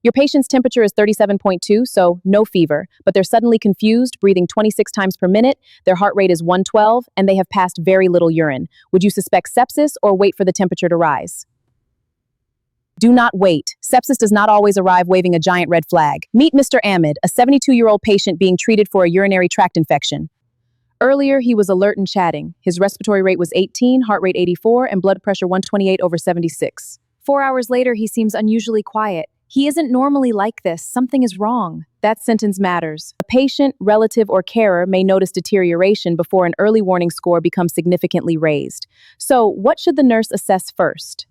Your patient's temperature is 37.2, so no fever, but they're suddenly confused, breathing 26 times per minute, their heart rate is 112, and they have passed very little urine. Would you suspect sepsis or wait for the temperature to rise? Do not wait. Sepsis does not always arrive waving a giant red flag. Meet Mr. Ahmed, a 72-year-old patient being treated for a urinary tract infection. Earlier, he was alert and chatting. His respiratory rate was 18, heart rate 84, and blood pressure 128/76. 4 hours later, he seems unusually quiet. He isn't normally like this. Something is wrong. That sentence matters. A patient, relative, or carer may notice deterioration before an early warning score becomes significantly raised. So, what should the nurse assess first?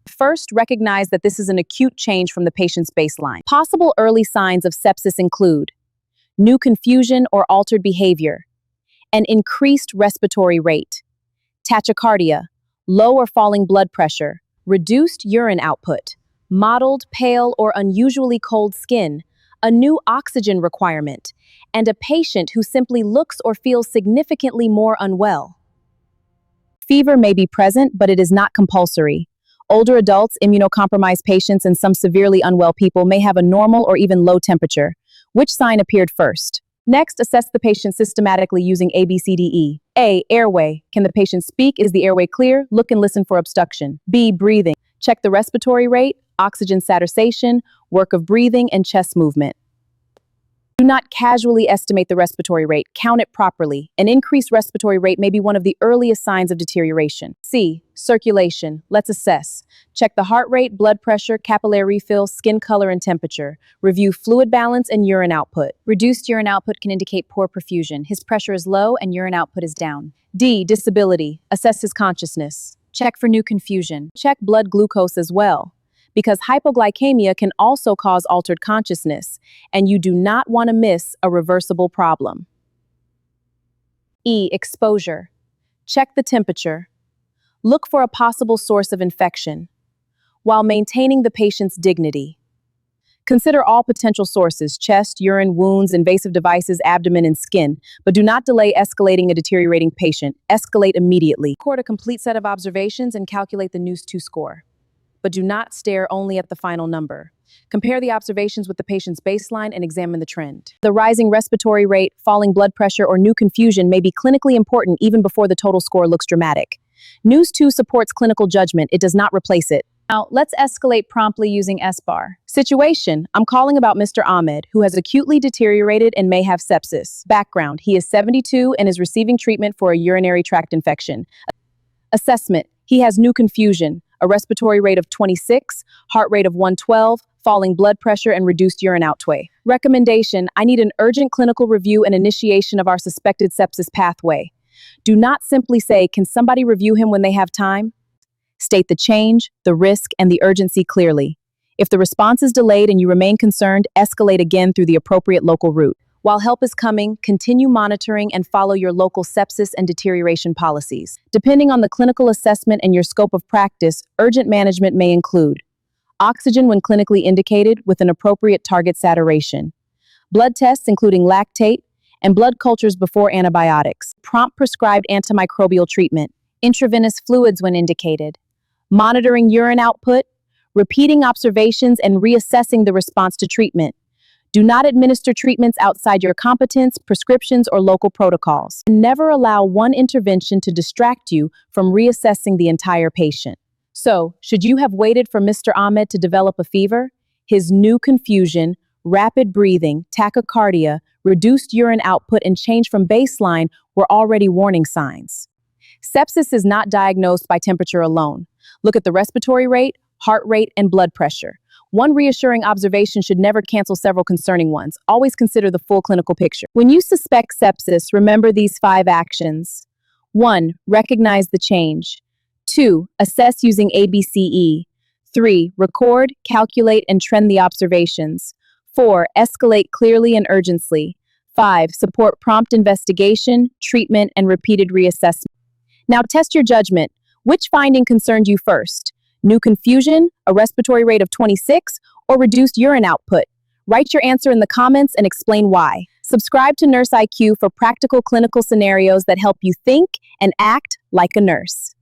First, recognize that this is an acute change from the patient's baseline. Possible early signs of sepsis include new confusion or altered behavior, an increased respiratory rate, tachycardia, low or falling blood pressure, reduced urine output, mottled, pale, or unusually cold skin, a new oxygen requirement, and a patient who simply looks or feels significantly more unwell. Fever may be present, but it is not compulsory. Older adults, immunocompromised patients, and some severely unwell people may have a normal or even low temperature. Which sign appeared first? Next, assess the patient systematically using ABCDE. A. Airway. Can the patient speak? Is the airway clear? Look and listen for obstruction. B. Breathing. Check the respiratory rate, oxygen saturation, work of breathing, and chest movement. Do not casually estimate the respiratory rate. Count it properly. An increased respiratory rate may be one of the earliest signs of deterioration. C. Circulation. Let's assess. Check the heart rate, blood pressure, capillary refill, skin color, and temperature. Review fluid balance and urine output. Reduced urine output can indicate poor perfusion. His pressure is low and urine output is down. D. Disability. Assess his consciousness. Check for new confusion. Check blood glucose as well, because hypoglycemia can also cause altered consciousness, and you do not want to miss a reversible problem. E. Exposure. Check the temperature. Look for a possible source of infection, while maintaining the patient's dignity. Consider all potential sources: chest, urine, wounds, invasive devices, abdomen, and skin, but do not delay escalating a deteriorating patient. Escalate immediately. Record a complete set of observations and calculate the NUS2 score. But do not stare only at the final number. Compare the observations with the patient's baseline and examine the trend. The rising respiratory rate, falling blood pressure, or new confusion may be clinically important even before the total score looks dramatic. NUS2 supports clinical judgment. It does not replace it. Now, let's escalate promptly using SBAR. Situation: I'm calling about Mr. Ahmed, who has acutely deteriorated and may have sepsis. Background: he is 72 and is receiving treatment for a urinary tract infection. Assessment: he has new confusion, a respiratory rate of 26, heart rate of 112, falling blood pressure, and reduced urine output. Recommendation: I need an urgent clinical review and initiation of our suspected sepsis pathway. Do not simply say, "Can somebody review him?" when they have time. State the change, the risk, and the urgency clearly. If the response is delayed and you remain concerned, escalate again through the appropriate local route. While help is coming, continue monitoring and follow your local sepsis and deterioration policies. Depending on the clinical assessment and your scope of practice, urgent management may include oxygen when clinically indicated with an appropriate target saturation, blood tests including lactate, and blood cultures before antibiotics, prompt prescribed antimicrobial treatment, intravenous fluids when indicated, monitoring urine output, repeating observations, and reassessing the response to treatment. Do not administer treatments outside your competence, prescriptions, or local protocols. Never allow one intervention to distract you from reassessing the entire patient. So, should you have waited for Mr. Ahmed to develop a fever? His new confusion, rapid breathing, tachycardia, reduced urine output, and change from baseline were already warning signs. Sepsis is not diagnosed by temperature alone. Look at the respiratory rate, heart rate, and blood pressure. One reassuring observation should never cancel several concerning ones. Always consider the full clinical picture. When you suspect sepsis, remember these 5 actions. 1. Recognize the change. 2. Assess using ABCE. 3. Record, calculate, and trend the observations. 4. Escalate clearly and urgently. 5. Support prompt investigation, treatment, and repeated reassessment. Now test your judgment. Which finding concerned you first? New confusion, a respiratory rate of 26, or reduced urine output? Write your answer in the comments and explain why. Subscribe to Nurse IQ for practical clinical scenarios that help you think and act like a nurse.